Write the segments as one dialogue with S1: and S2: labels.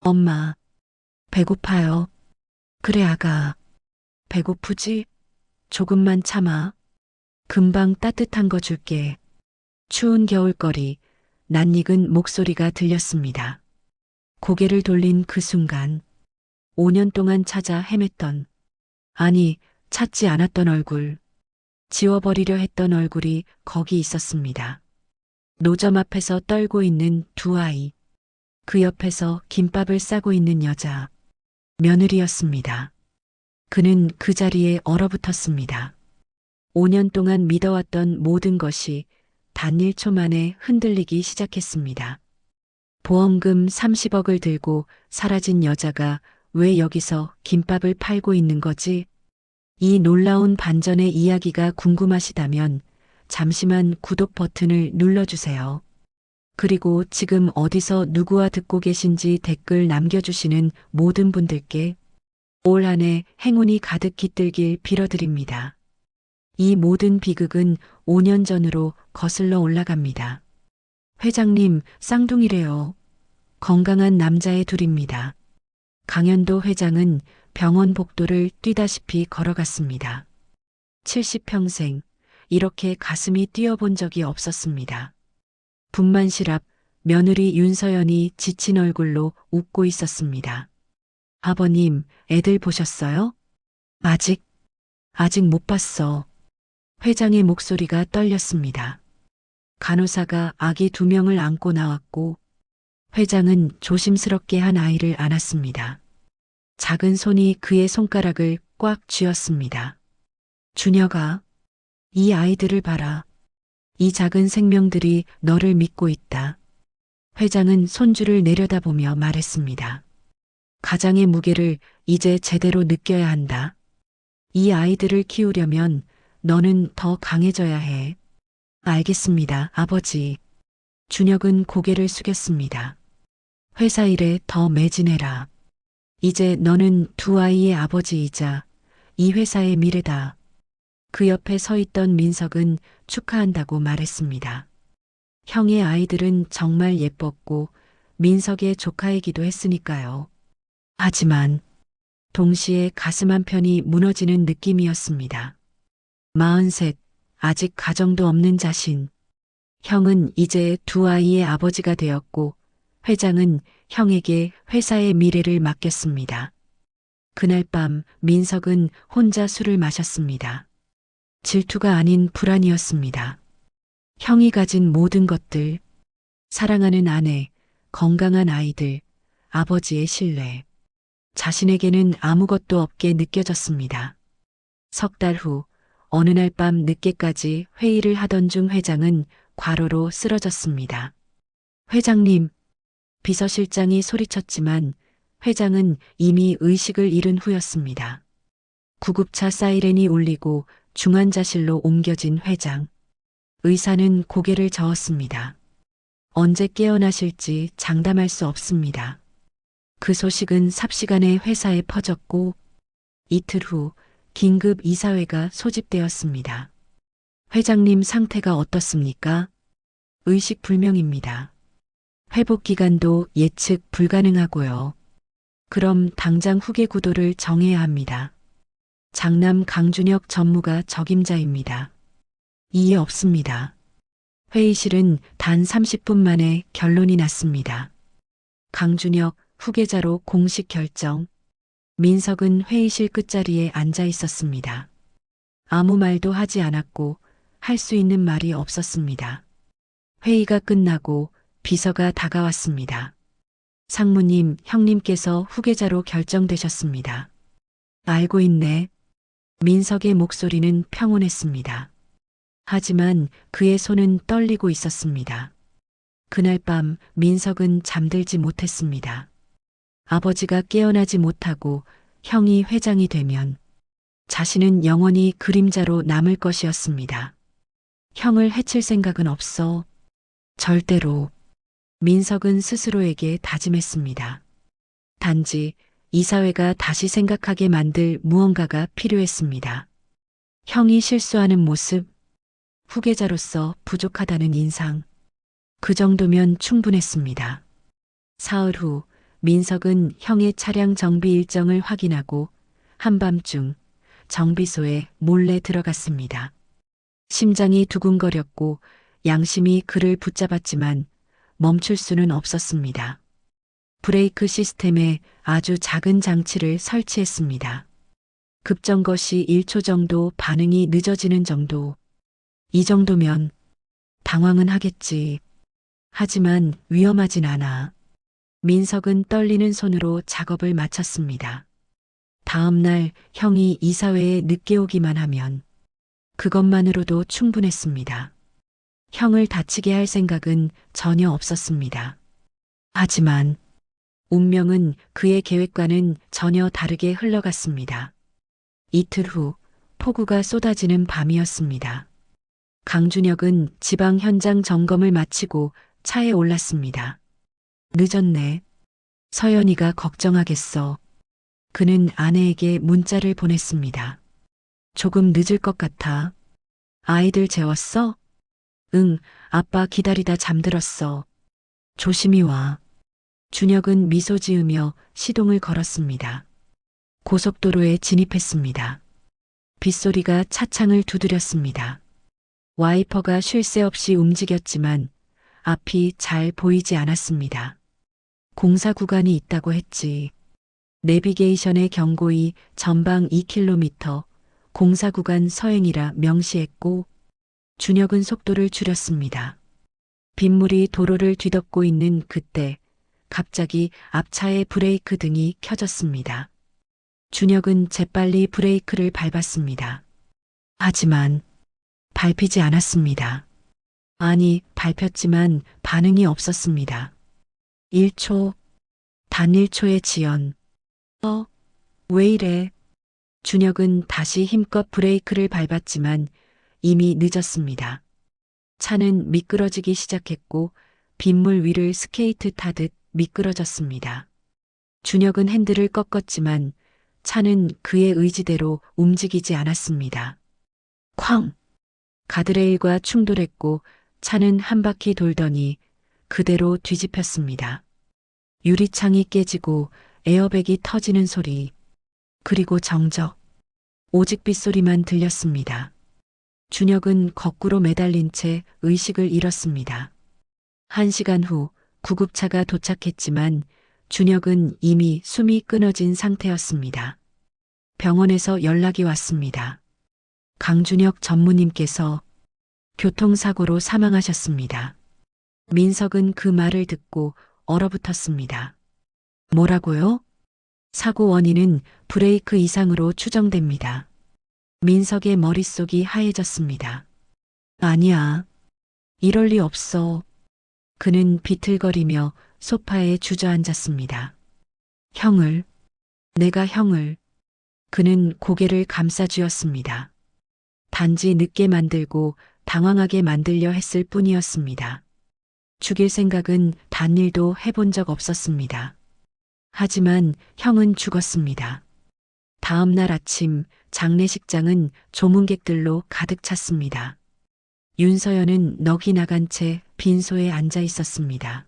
S1: 엄마, 배고파요. 그래, 아가. 배고프지? 조금만 참아. 금방 따뜻한 거 줄게. 추운 겨울거리, 낯익은 목소리가 들렸습니다. 고개를 돌린 그 순간, 5년 동안 찾아 헤맸던, 아니, 찾지 않았던 얼굴, 지워버리려 했던 얼굴이 거기 있었습니다. 노점 앞에서 떨고 있는 두 아이, 그 옆에서 김밥을 싸고 있는 여자, 며느리였습니다. 그는 그 자리에 얼어붙었습니다. 5년 동안 믿어왔던 모든 것이 단 1초 만에 흔들리기 시작했습니다. 보험금 30억을 들고 사라진 여자가 왜 여기서 김밥을 팔고 있는 거지? 이 놀라운 반전의 이야기가 궁금하시다면 잠시만 구독 버튼을 눌러주세요. 그리고 지금 어디서 누구와 듣고 계신지 댓글 남겨주시는 모든 분들께 올 한 해 행운이 가득 깃들길 빌어드립니다. 이 모든 비극은 5년 전으로 거슬러 올라갑니다. 회장님, 쌍둥이래요. 건강한 남자의 둘입니다. 강현도 회장은 병원 복도를 뛰다시피 걸어갔습니다. 70평생 이렇게 가슴이 뛰어본 적이 없었습니다. 분만실 앞 며느리 윤서연이 지친 얼굴로 웃고 있었습니다. 아버님, 애들 보셨어요? 아직 못 봤어. 회장의 목소리가 떨렸습니다. 간호사가 아기 2명을 안고 나왔고 회장은 조심스럽게 한 아이를 안았습니다. 작은 손이 그의 손가락을 꽉 쥐었습니다. 준혁아, 이 아이들을 봐라. 이 작은 생명들이 너를 믿고 있다. 회장은 손주를 내려다보며 말했습니다. 가장의 무게를 이제 제대로 느껴야 한다. 이 아이들을 키우려면 너는 더 강해져야 해. 알겠습니다, 아버지. 준혁은 고개를 숙였습니다. 회사 일에 더 매진해라. 이제 너는 두 아이의 아버지이자 이 회사의 미래다. 그 옆에 서 있던 민석은 축하한다고 말했습니다. 형의 아이들은 정말 예뻤고 민석의 조카이기도 했으니까요. 하지만 동시에 가슴 한편이 무너지는 느낌이었습니다. 43, 아직 가정도 없는 자신. 형은 이제 두 아이의 아버지가 되었고 회장은 형에게 회사의 미래를 맡겼습니다. 그날 밤 민석은 혼자 술을 마셨습니다. 질투가 아닌 불안이었습니다. 형이 가진 모든 것들, 사랑하는 아내, 건강한 아이들, 아버지의 신뢰. 자신에게는 아무것도 없게 느껴졌습니다. 석 달 후, 어느 날 밤 늦게까지 회의를 하던 중 회장은 과로로 쓰러졌습니다. 회장님, 비서실장이 소리쳤지만 회장은 이미 의식을 잃은 후였습니다. 구급차 사이렌이 울리고 중환자실로 옮겨진 회장. 의사는 고개를 저었습니다. 언제 깨어나실지 장담할 수 없습니다. 그 소식은 삽시간에 회사에 퍼졌고 이틀 후 긴급 이사회가 소집되었습니다. 회장님 상태가 어떻습니까? 의식 불명입니다. 회복 기간도 예측 불가능하고요. 그럼 당장 후계 구도를 정해야 합니다. 장남 강준혁 전무가 적임자입니다. 이해 없습니다. 회의실은 단 30분 만에 결론이 났습니다. 강준혁 후계자로 공식 결정. 민석은 회의실 끝자리에 앉아 있었습니다. 아무 말도 하지 않았고 할 수 있는 말이 없었습니다. 회의가 끝나고 비서가 다가왔습니다. 상무님, 형님께서 후계자로 결정되셨습니다. 알고 있네. 민석의 목소리는 평온했습니다. 하지만 그의 손은 떨리고 있었습니다. 그날 밤 민석은 잠들지 못했습니다. 아버지가 깨어나지 못하고 형이 회장이 되면 자신은 영원히 그림자로 남을 것이었습니다. 형을 해칠 생각은 없어. 절대로. 민석은 스스로에게 다짐했습니다. 단지 이사회가 다시 생각하게 만들 무언가가 필요했습니다. 형이 실수하는 모습, 후계자로서 부족하다는 인상. 그 정도면 충분했습니다. 사흘 후 민석은 형의 차량 정비 일정을 확인하고 한밤중 정비소에 몰래 들어갔습니다. 심장이 두근거렸고 양심이 그를 붙잡았지만 멈출 수는 없었습니다. 브레이크 시스템에 아주 작은 장치를 설치했습니다. 급정거 시 1초 정도 반응이 늦어지는 정도. 이 정도면 당황은 하겠지. 하지만 위험하진 않아. 민석은 떨리는 손으로 작업을 마쳤습니다. 다음 날 형이 이사회에 늦게 오기만 하면 그것만으로도 충분했습니다. 형을 다치게 할 생각은 전혀 없었습니다. 하지만 운명은 그의 계획과는 전혀 다르게 흘러갔습니다. 이틀 후 폭우가 쏟아지는 밤이었습니다. 강준혁은 지방 현장 점검을 마치고 차에 올랐습니다. 늦었네. 서연이가 걱정하겠어. 그는 아내에게 문자를 보냈습니다. 조금 늦을 것 같아. 아이들 재웠어? 응, 아빠 기다리다 잠들었어. 조심히 와. 준혁은 미소 지으며 시동을 걸었습니다. 고속도로에 진입했습니다. 빗소리가 차창을 두드렸습니다. 와이퍼가 쉴 새 없이 움직였지만 앞이 잘 보이지 않았습니다. 공사 구간이 있다고 했지. 내비게이션의 경고이 전방 2km, 공사 구간 서행이라 명시했고 준혁은 속도를 줄였습니다. 빗물이 도로를 뒤덮고 있는 그때 갑자기 앞차의 브레이크 등이 켜졌습니다. 준혁은 재빨리 브레이크를 밟았습니다. 하지만 밟히지 않았습니다. 아니, 밟혔지만 반응이 없었습니다. 1초, 단 1초의 지연. 왜 이래? 준혁은 다시 힘껏 브레이크를 밟았지만 이미 늦었습니다. 차는 미끄러지기 시작했고 빗물 위를 스케이트 타듯 미끄러졌습니다. 준혁은 핸들을 꺾었지만 차는 그의 의지대로 움직이지 않았습니다. 쾅! 가드레일과 충돌했고 차는 한 바퀴 돌더니 그대로 뒤집혔습니다. 유리창이 깨지고 에어백이 터지는 소리, 그리고 정적, 오직 빗소리만 들렸습니다. 준혁은 거꾸로 매달린 채 의식을 잃었습니다. 1시간 후 구급차가 도착했지만 준혁은 이미 숨이 끊어진 상태였습니다. 병원에서 연락이 왔습니다. 강준혁 전무님께서 교통사고로 사망하셨습니다. 민석은 그 말을 듣고 얼어붙었습니다. 뭐라고요? 사고 원인은 브레이크 이상으로 추정됩니다. 민석의 머릿속이 하얘졌습니다. 아니야. 이럴 리 없어. 그는 비틀거리며 소파에 주저앉았습니다. 형을, 내가 형을. 그는 고개를 감싸쥐었습니다. 단지 늦게 만들고 당황하게 만들려 했을 뿐이었습니다. 죽일 생각은 단일도 해본 적 없었습니다. 하지만 형은 죽었습니다. 다음 날 아침 장례식장은 조문객들로 가득 찼습니다. 윤서연은 넋이 나간 채 빈소에 앉아 있었습니다.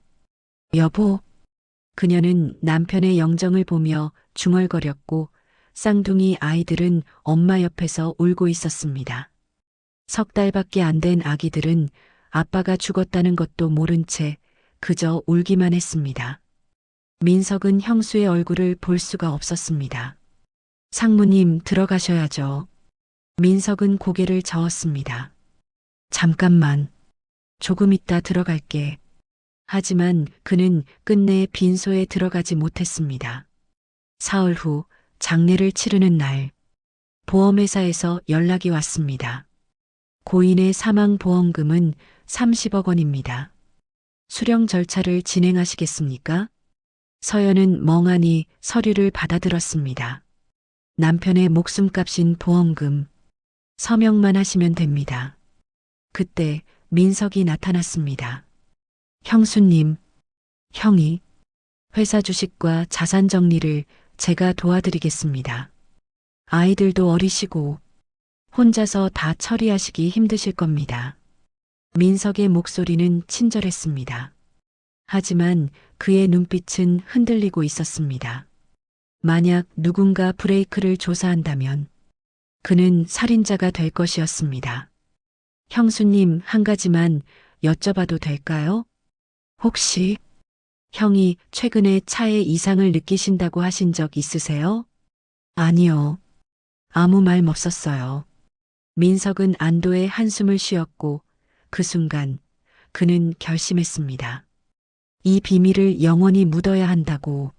S1: 여보. 그녀는 남편의 영정을 보며 중얼거렸고 쌍둥이 아이들은 엄마 옆에서 울고 있었습니다. 3달밖에 안 된 아기들은 아빠가 죽었다는 것도 모른 채 그저 울기만 했습니다. 민석은 형수의 얼굴을 볼 수가 없었습니다. 상무님 들어가셔야죠. 민석은 고개를 저었습니다. 잠깐만. 조금 있다 들어갈게. 하지만 그는 끝내 빈소에 들어가지 못했습니다. 사흘 후 장례를 치르는 날 보험회사에서 연락이 왔습니다. 고인의 사망보험금은 30억 원입니다. 수령 절차를 진행하시겠습니까? 서연은 멍하니 서류를 받아들었습니다. 남편의 목숨값인 보험금, 서명만 하시면 됩니다. 그때 민석이 나타났습니다. 형수님, 형이 회사 주식과 자산 정리를 제가 도와드리겠습니다. 아이들도 어리시고 혼자서 다 처리하시기 힘드실 겁니다. 민석의 목소리는 친절했습니다. 하지만 그의 눈빛은 흔들리고 있었습니다. 만약 누군가 브레이크를 조사한다면 그는 살인자가 될 것이었습니다. 형수님, 한 가지만 여쭤봐도 될까요? 혹시 형이 최근에 차에 이상을 느끼신다고 하신 적 있으세요? 아니요. 아무 말 없었어요. 민석은 안도의 한숨을 쉬었고 그 순간 그는 결심했습니다. 이 비밀을 영원히 묻어야 한다고.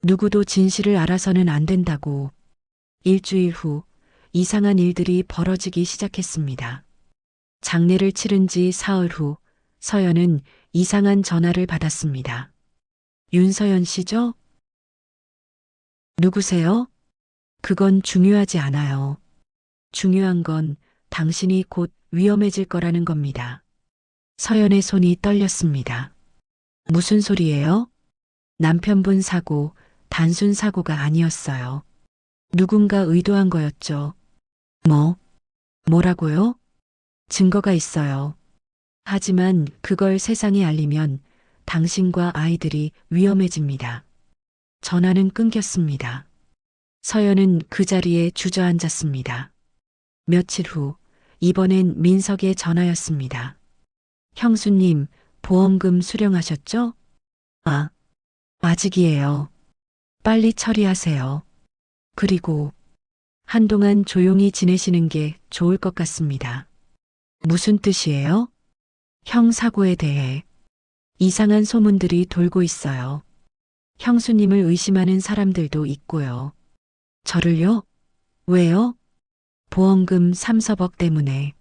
S1: 누구도 진실을 알아서는 안 된다고. 일주일 후 이상한 일들이 벌어지기 시작했습니다. 장례를 치른 지 사흘 후 서연은 이상한 전화를 받았습니다. 윤서연 씨죠? 누구세요? 그건 중요하지 않아요. 중요한 건 당신이 곧 위험해질 거라는 겁니다. 서연의 손이 떨렸습니다. 무슨 소리예요? 남편분 사고, 단순 사고가 아니었어요. 누군가 의도한 거였죠. 뭐라고요? 증거가 있어요. 하지만 그걸 세상에 알리면 당신과 아이들이 위험해집니다. 전화는 끊겼습니다. 서연은 그 자리에 주저앉았습니다. 며칠 후, 이번엔 민석의 전화였습니다. 형수님, 보험금 수령하셨죠? 아직이에요. 빨리 처리하세요. 그리고 한동안 조용히 지내시는 게 좋을 것 같습니다. 무슨 뜻이에요? 형 사고에 대해 이상한 소문들이 돌고 있어요. 형수님을 의심하는 사람들도 있고요. 저를요? 왜요? 보험금 3, 4억 때문에.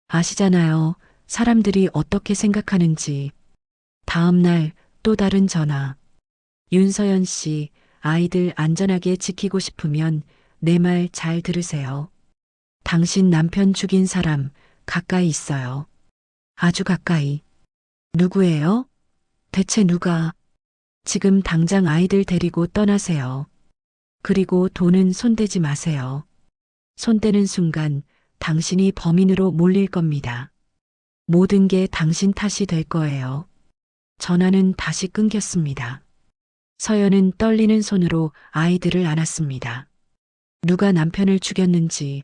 S1: 아시잖아요. 사람들이 어떻게 생각하는지. 다음 날 또 다른 전화. 윤서연 씨, 아이들 안전하게 지키고 싶으면 내 말 잘 들으세요. 당신 남편 죽인 사람 가까이 있어요. 아주 가까이. 누구예요? 대체 누가? 지금 당장 아이들 데리고 떠나세요. 그리고 돈은 손대지 마세요. 손대는 순간 당신이 범인으로 몰릴 겁니다. 모든 게 당신 탓이 될 거예요. 전화는 다시 끊겼습니다. 서연은 떨리는 손으로 아이들을 안았습니다. 누가 남편을 죽였는지,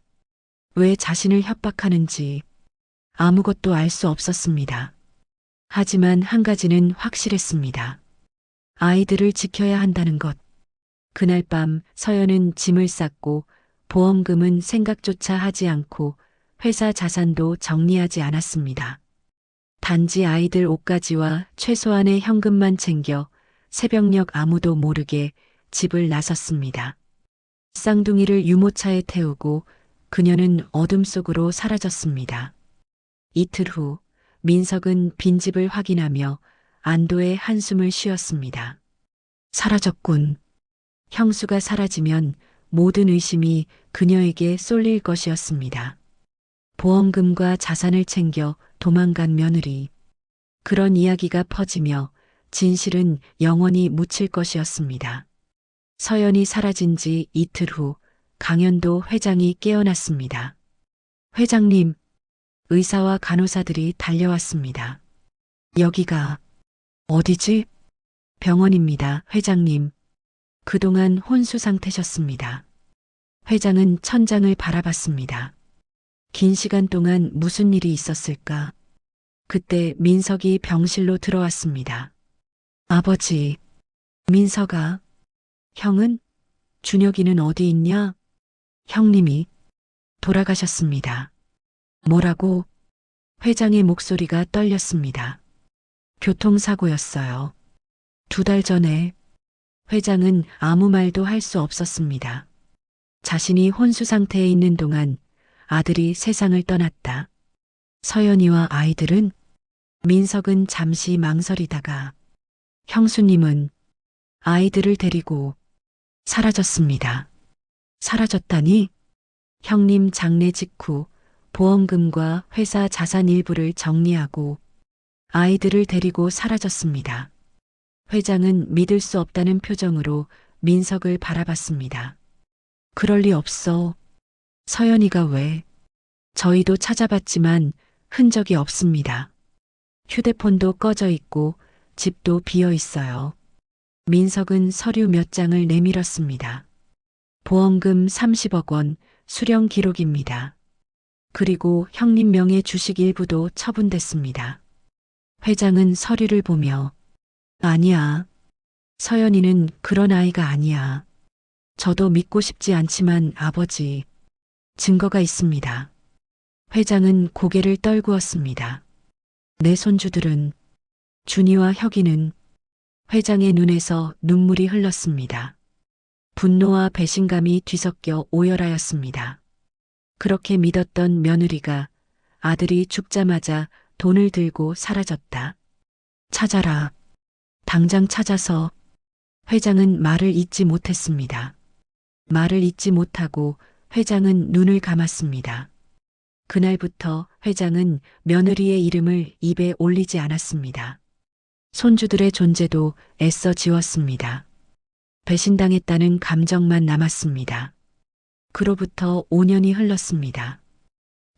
S1: 왜 자신을 협박하는지 아무것도 알 수 없었습니다. 하지만 한 가지는 확실했습니다. 아이들을 지켜야 한다는 것. 그날 밤 서연은 짐을 쌌고 보험금은 생각조차 하지 않고 회사 자산도 정리하지 않았습니다. 단지 아이들 옷가지와 최소한의 현금만 챙겨 새벽녘 아무도 모르게 집을 나섰습니다. 쌍둥이를 유모차에 태우고 그녀는 어둠 속으로 사라졌습니다. 이틀 후 민석은 빈집을 확인하며 안도의 한숨을 쉬었습니다. 사라졌군. 형수가 사라지면 모든 의심이 그녀에게 쏠릴 것이었습니다. 보험금과 자산을 챙겨 도망간 며느리. 그런 이야기가 퍼지며 진실은 영원히 묻힐 것이었습니다. 서연이 사라진 지 이틀 후 강현도 회장이 깨어났습니다. 회장님, 의사와 간호사들이 달려왔습니다. 여기가 어디지? 병원입니다, 회장님. 그동안 혼수 상태셨습니다. 회장은 천장을 바라봤습니다. 긴 시간 동안 무슨 일이 있었을까? 그때 민석이 병실로 들어왔습니다. 아버지, 민석아, 형은? 준혁이는 어디 있냐? 형님이 돌아가셨습니다. 뭐라고? 회장의 목소리가 떨렸습니다. 교통사고였어요. 2달 전에. 회장은 아무 말도 할 수 없었습니다. 자신이 혼수 상태에 있는 동안 아들이 세상을 떠났다. 서연이와 아이들은? 민석은 잠시 망설이다가 형수님은 아이들을 데리고 사라졌습니다. 사라졌다니? 형님 장례 직후 보험금과 회사 자산 일부를 정리하고 아이들을 데리고 사라졌습니다. 회장은 믿을 수 없다는 표정으로 민석을 바라봤습니다. 그럴 리 없어. 서연이가 왜? 저희도 찾아봤지만 흔적이 없습니다. 휴대폰도 꺼져 있고 집도 비어 있어요. 민석은 서류 몇 장을 내밀었습니다. 보험금 30억 원, 수령 기록입니다. 그리고 형님 명의 주식 일부도 처분됐습니다. 회장은 서류를 보며 아니야. 서연이는 그런 아이가 아니야. 저도 믿고 싶지 않지만 아버지, 증거가 있습니다. 회장은 고개를 떨구었습니다. 내 손주들은, 준이와 혁이는 회장의 눈에서 눈물이 흘렀습니다. 분노와 배신감이 뒤섞여 오열하였습니다. 그렇게 믿었던 며느리가 아들이 죽자마자 돈을 들고 사라졌다. 찾아라. 당장 찾아서. 회장은 말을 잇지 못했습니다. 말을 잇지 못하고 회장은 눈을 감았습니다. 그날부터 회장은 며느리의 이름을 입에 올리지 않았습니다. 손주들의 존재도 애써 지웠습니다. 배신당했다는 감정만 남았습니다. 그로부터 5년이 흘렀습니다.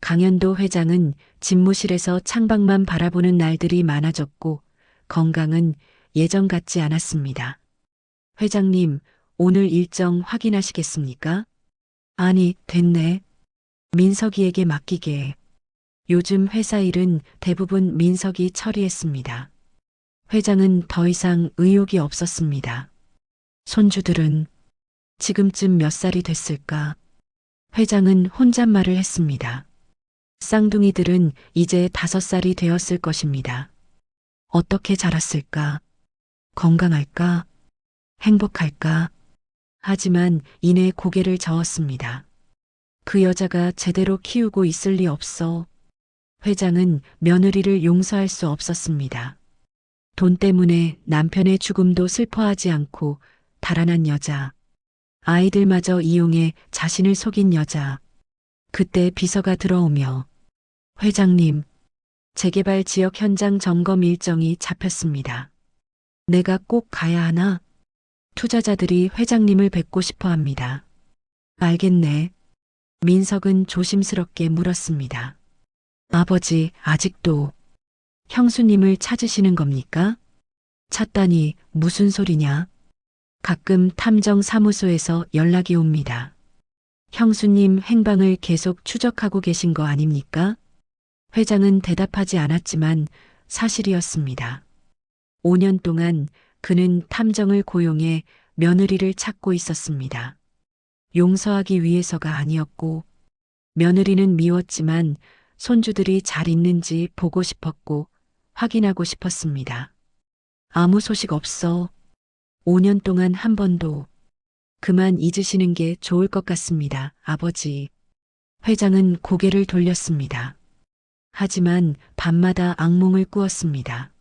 S1: 강현도 회장은 집무실에서 창밖만 바라보는 날들이 많아졌고 건강은 예전 같지 않았습니다. 회장님, 오늘 일정 확인하시겠습니까? 아니, 됐네. 민석이에게 맡기게. 요즘 회사 일은 대부분 민석이 처리했습니다. 회장은 더 이상 의욕이 없었습니다. 손주들은 지금쯤 몇 살이 됐을까? 회장은 혼잣말을 했습니다. 쌍둥이들은 이제 5살이 되었을 것입니다. 어떻게 자랐을까? 건강할까? 행복할까? 하지만 이내 고개를 저었습니다. 그 여자가 제대로 키우고 있을 리 없어. 회장은 며느리를 용서할 수 없었습니다. 돈 때문에 남편의 죽음도 슬퍼하지 않고 달아난 여자. 아이들마저 이용해 자신을 속인 여자. 그때 비서가 들어오며 회장님, 재개발 지역 현장 점검 일정이 잡혔습니다. 내가 꼭 가야 하나? 투자자들이 회장님을 뵙고 싶어 합니다. 알겠네. 민석은 조심스럽게 물었습니다. 아버지, 아직도 형수님을 찾으시는 겁니까? 찾다니 무슨 소리냐? 가끔 탐정사무소에서 연락이 옵니다. 형수님 행방을 계속 추적하고 계신 거 아닙니까? 회장은 대답하지 않았지만 사실이었습니다. 5년 동안 그는 탐정을 고용해 며느리를 찾고 있었습니다. 용서하기 위해서가 아니었고 며느리는 미웠지만 손주들이 잘 있는지 보고 싶었고 확인하고 싶었습니다. 아무 소식 없어. 5년 동안 한 번도. 그만 잊으시는 게 좋을 것 같습니다, 아버지. 회장은 고개를 돌렸습니다. 하지만 밤마다 악몽을 꾸었습니다.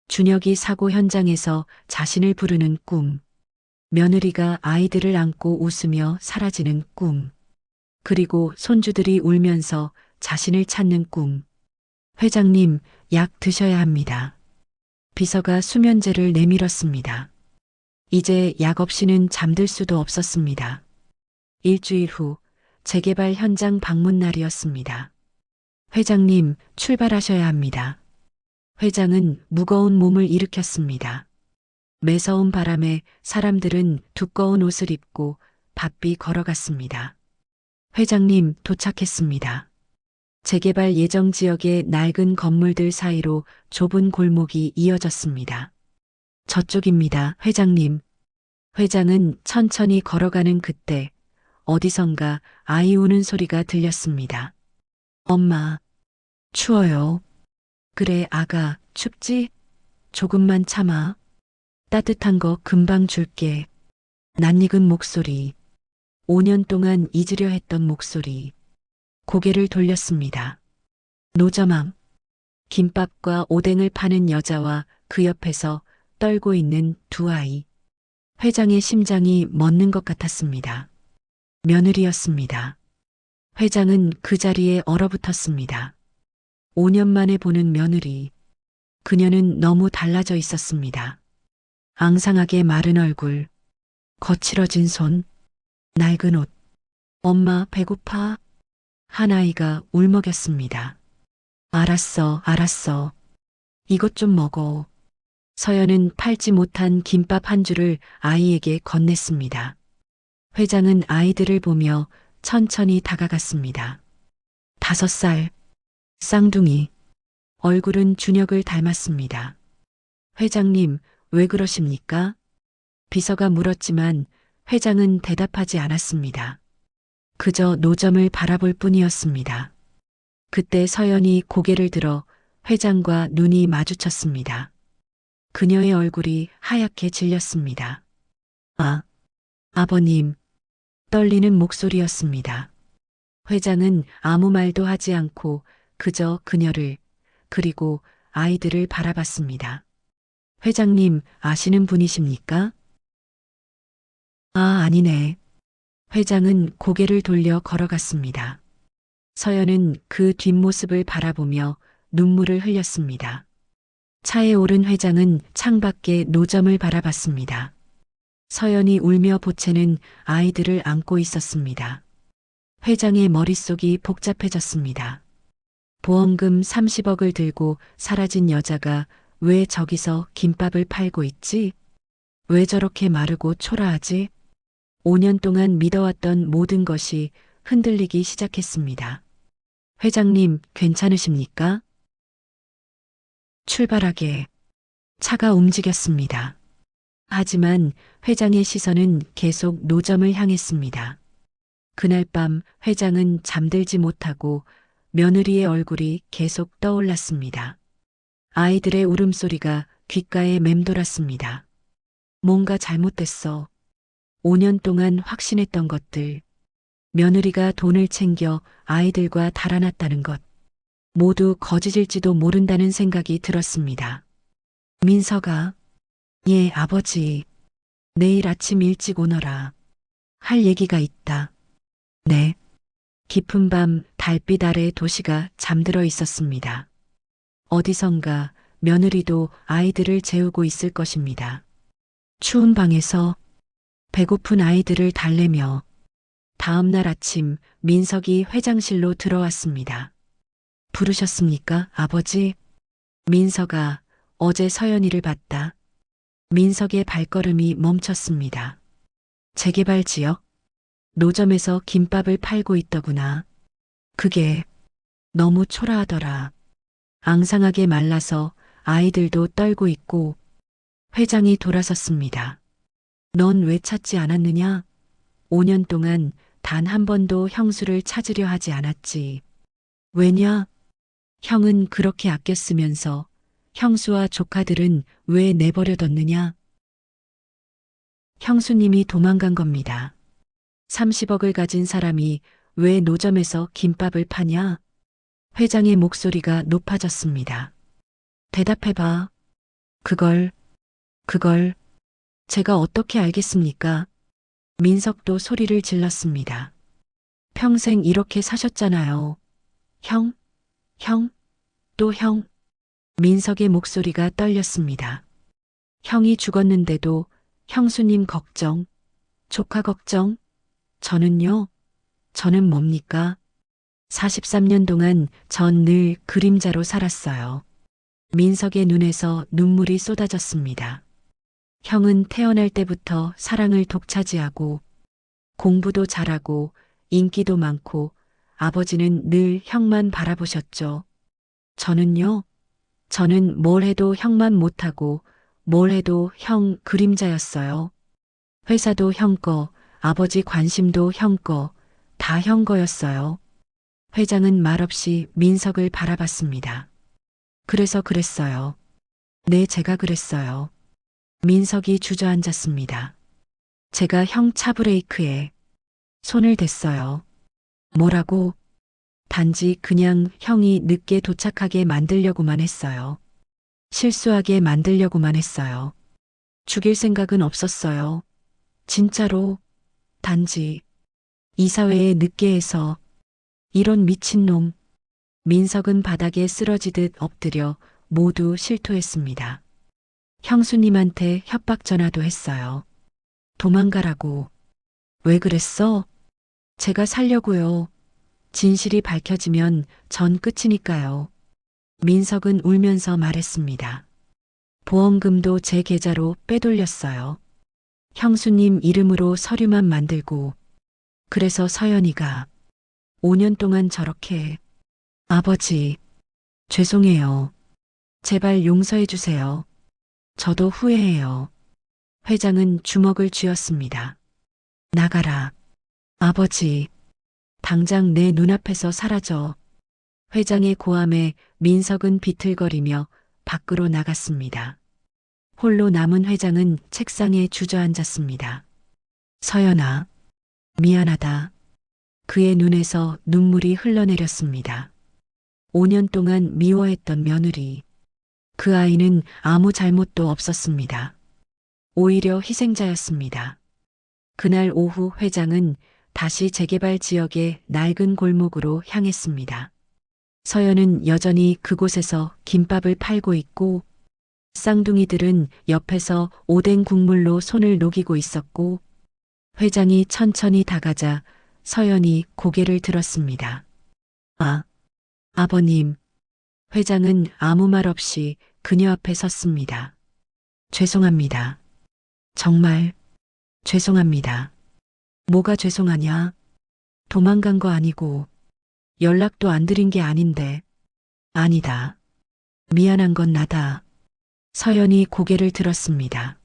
S1: 준혁이 사고 현장에서 자신을 부르는 꿈. 며느리가 아이들을 안고 웃으며 사라지는 꿈. 그리고 손주들이 울면서 자신을 찾는 꿈. 회장님, 약 드셔야 합니다. 비서가 수면제를 내밀었습니다. 이제 약 없이는 잠들 수도 없었습니다. 일주일 후 재개발 현장 방문 날이었습니다. 회장님, 출발하셔야 합니다. 회장은 무거운 몸을 일으켰습니다. 매서운 바람에 사람들은 두꺼운 옷을 입고 바삐 걸어갔습니다. 회장님, 도착했습니다. 재개발 예정 지역의 낡은 건물들 사이로 좁은 골목이 이어졌습니다. 저쪽입니다, 회장님. 회장은 천천히 걸어가는 그때 어디선가 아이 우는 소리가 들렸습니다. 엄마, 추워요. 그래, 아가, 춥지? 조금만 참아. 따뜻한 거 금방 줄게. 낯익은 목소리. 5년 동안 잊으려 했던 목소리. 고개를 돌렸습니다. 노점함. 김밥과 오뎅을 파는 여자와 그 옆에서 떨고 있는 두 아이. 회장의 심장이 멎는 것 같았습니다. 며느리였습니다. 회장은 그 자리에 얼어붙었습니다. 5년 만에 보는 며느리. 그녀는 너무 달라져 있었습니다. 앙상하게 마른 얼굴, 거칠어진 손, 낡은 옷. 엄마, 배고파? 한 아이가 울먹였습니다. 알았어, 알았어. 이것 좀 먹어. 서연은 팔지 못한 김밥 한 줄을 아이에게 건넸습니다. 회장은 아이들을 보며 천천히 다가갔습니다. 5살, 쌍둥이, 얼굴은 준혁을 닮았습니다. 회장님, 왜 그러십니까? 비서가 물었지만 회장은 대답하지 않았습니다. 그저 노점을 바라볼 뿐이었습니다. 그때 서연이 고개를 들어 회장과 눈이 마주쳤습니다. 그녀의 얼굴이 하얗게 질렸습니다. 아, 아버님, 떨리는 목소리였습니다. 회장은 아무 말도 하지 않고 그저 그녀를, 그리고 아이들을 바라봤습니다. 회장님, 아시는 분이십니까? 아, 아니네. 회장은 고개를 돌려 걸어갔습니다. 서연은 그 뒷모습을 바라보며 눈물을 흘렸습니다. 차에 오른 회장은 창밖에 노점을 바라봤습니다. 서연이 울며 보채는 아이들을 안고 있었습니다. 회장의 머릿속이 복잡해졌습니다. 보험금 30억을 들고 사라진 여자가 왜 저기서 김밥을 팔고 있지? 왜 저렇게 마르고 초라하지? 5년 동안 믿어왔던 모든 것이 흔들리기 시작했습니다. 회장님, 괜찮으십니까? 출발하게 차가 움직였습니다. 하지만 회장의 시선은 계속 노점을 향했습니다. 그날 밤 회장은 잠들지 못하고 며느리의 얼굴이 계속 떠올랐습니다. 아이들의 울음소리가 귓가에 맴돌았습니다. 뭔가 잘못됐어. 5년 동안 확신했던 것들. 며느리가 돈을 챙겨 아이들과 달아났다는 것. 모두 거짓일지도 모른다는 생각이 들었습니다. 민서가, 예, 아버지. 내일 아침 일찍 오너라. 할 얘기가 있다. 네. 깊은 밤 달빛 아래 도시가 잠들어 있었습니다. 어디선가 며느리도 아이들을 재우고 있을 것입니다. 추운 방에서 배고픈 아이들을 달래며 다음 날 아침 민석이 회장실로 들어왔습니다. 부르셨습니까, 아버지? 민서가 어제 서연이를 봤다. 민석의 발걸음이 멈췄습니다. 재개발 지역? 노점에서 김밥을 팔고 있더구나. 그게 너무 초라하더라. 앙상하게 말라서 아이들도 떨고 있고. 회장이 돌아섰습니다. 넌 왜 찾지 않았느냐? 5년 동안 단 한 번도 형수를 찾으려 하지 않았지. 왜냐? 형은 그렇게 아꼈으면서 형수와 조카들은 왜 내버려뒀느냐? 형수님이 도망간 겁니다. 30억을 가진 사람이 왜 노점에서 김밥을 파냐? 회장의 목소리가 높아졌습니다. 대답해봐. 그걸 제가 어떻게 알겠습니까? 민석도 소리를 질렀습니다. 평생 이렇게 사셨잖아요. 형, 또 형. 민석의 목소리가 떨렸습니다. 형이 죽었는데도 형수님 걱정, 조카 걱정. 저는 뭡니까? 43년 동안 전 늘 그림자로 살았어요. 민석의 눈에서 눈물이 쏟아졌습니다. 형은 태어날 때부터 사랑을 독차지하고 공부도 잘하고 인기도 많고 아버지는 늘 형만 바라보셨죠. 저는 뭘 해도 형만 못하고 뭘 해도 형 그림자였어요. 회사도 형 거, 아버지 관심도 형 거, 다 형 거였어요. 회장은 말없이 민석을 바라봤습니다. 그래서 그랬어요. 네, 제가 그랬어요. 민석이 주저앉았습니다. 제가 형 차브레이크에 손을 댔어요. 뭐라고? 단지 그냥 형이 늦게 도착하게 만들려고만 했어요. 실수하게 만들려고만 했어요. 죽일 생각은 없었어요. 진짜로. 단지 이 사회에 늦게 해서 이런 미친놈. 민석은 바닥에 쓰러지듯 엎드려 모두 실토했습니다. 형수님한테 협박 전화도 했어요. 도망가라고. 왜 그랬어? 제가 살려고요. 진실이 밝혀지면 전 끝이니까요. 민석은 울면서 말했습니다. 보험금도 제 계좌로 빼돌렸어요. 형수님 이름으로 서류만 만들고. 그래서 서연이가 5년 동안 저렇게. 아버지, 죄송해요. 제발 용서해 주세요. 저도 후회해요. 회장은 주먹을 쥐었습니다. 나가라. 아버지, 당장 내 눈앞에서 사라져. 회장의 고함에 민석은 비틀거리며 밖으로 나갔습니다. 홀로 남은 회장은 책상에 주저앉았습니다. 서연아, 미안하다. 그의 눈에서 눈물이 흘러내렸습니다. 5년 동안 미워했던 며느리. 그 아이는 아무 잘못도 없었습니다. 오히려 희생자였습니다. 그날 오후 회장은 다시 재개발 지역의 낡은 골목으로 향했습니다. 서연은 여전히 그곳에서 김밥을 팔고 있고 쌍둥이들은 옆에서 오뎅 국물로 손을 녹이고 있었고 회장이 천천히 다가자 서연이 고개를 들었습니다. 아, 아버님. 회장은 아무 말 없이 그녀 앞에 섰습니다. 죄송합니다. 정말 죄송합니다. 뭐가 죄송하냐? 도망간 거 아니고 연락도 안 드린 게 아닌데. 아니다. 미안한 건 나다. 서연이 고개를 들었습니다.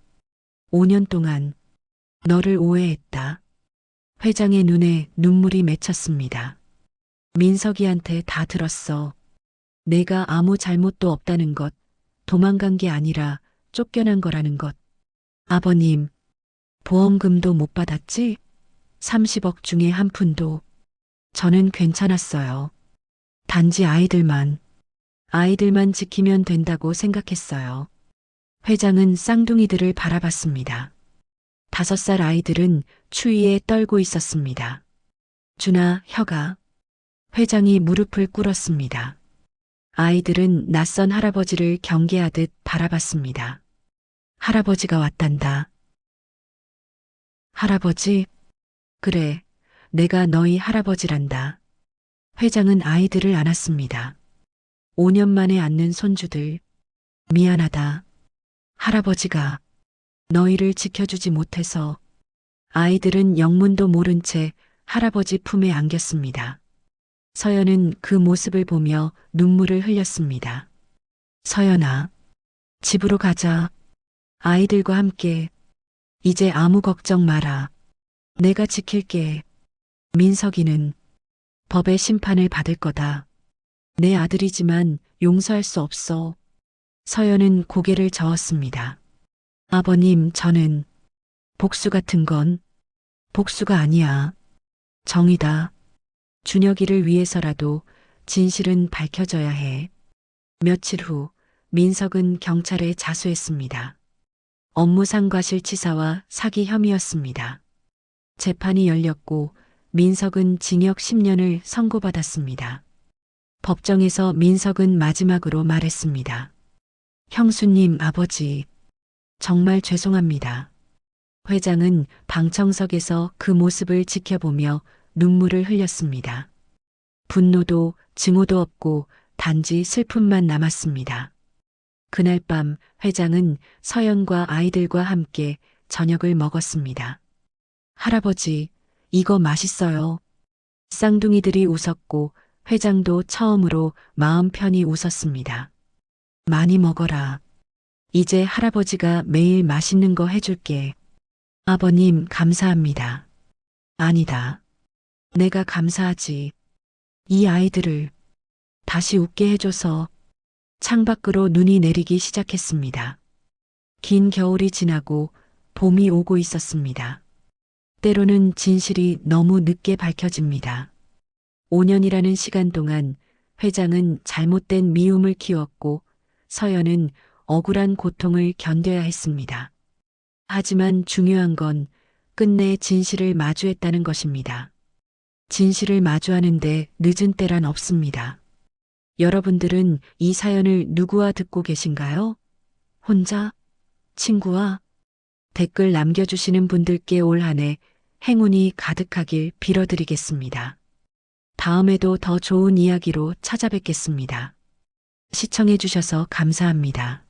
S1: 5년 동안 너를 오해했다. 회장의 눈에 눈물이 맺혔습니다. 민석이한테 다 들었어. 내가 아무 잘못도 없다는 것, 도망간 게 아니라 쫓겨난 거라는 것. 아버님, 보험금도 못 받았지? 30억 중에 한 푼도. 저는 괜찮았어요. 단지 아이들만 지키면 된다고 생각했어요. 회장은 쌍둥이들을 바라봤습니다. 5살 아이들은 추위에 떨고 있었습니다. 준아, 혁아. 회장이 무릎을 꿇었습니다. 아이들은 낯선 할아버지를 경계하듯 바라봤습니다. 할아버지가 왔단다. 할아버지? 그래, 내가 너희 할아버지란다. 회장은 아이들을 안았습니다. 5년 만에 안는 손주들. 미안하다. 할아버지가 너희를 지켜주지 못해서. 아이들은 영문도 모른 채 할아버지 품에 안겼습니다. 서연은 그 모습을 보며 눈물을 흘렸습니다. 서연아, 집으로 가자. 아이들과 함께. 이제 아무 걱정 마라. 내가 지킬게. 민석이는 법의 심판을 받을 거다. 내 아들이지만 용서할 수 없어. 서연은 고개를 저었습니다. 아버님, 저는 복수 같은 건 복수가 아니야. 정이다. 준혁이를 위해서라도 진실은 밝혀져야 해. 며칠 후 민석은 경찰에 자수했습니다. 업무상 과실치사와 사기 혐의였습니다. 재판이 열렸고 민석은 징역 10년을 선고받았습니다. 법정에서 민석은 마지막으로 말했습니다. 형수님, 아버지, 정말 죄송합니다. 회장은 방청석에서 그 모습을 지켜보며 눈물을 흘렸습니다. 분노도 증오도 없고 단지 슬픔만 남았습니다. 그날 밤 회장은 서연과 아이들과 함께 저녁을 먹었습니다. 할아버지, 이거 맛있어요. 쌍둥이들이 웃었고 회장도 처음으로 마음 편히 웃었습니다. 많이 먹어라. 이제 할아버지가 매일 맛있는 거 해줄게. 아버님, 감사합니다. 아니다. 내가 감사하지. 이 아이들을 다시 웃게 해줘서. 창밖으로 눈이 내리기 시작했습니다. 긴 겨울이 지나고 봄이 오고 있었습니다. 때로는 진실이 너무 늦게 밝혀집니다. 5년이라는 시간 동안 회장은 잘못된 미움을 키웠고 서연은 억울한 고통을 견뎌야 했습니다. 하지만 중요한 건 끝내 진실을 마주했다는 것입니다. 진실을 마주하는데 늦은 때란 없습니다. 여러분들은 이 사연을 누구와 듣고 계신가요? 혼자? 친구와? 댓글 남겨주시는 분들께 올 한 해 행운이 가득하길 빌어드리겠습니다. 다음에도 더 좋은 이야기로 찾아뵙겠습니다. 시청해주셔서 감사합니다.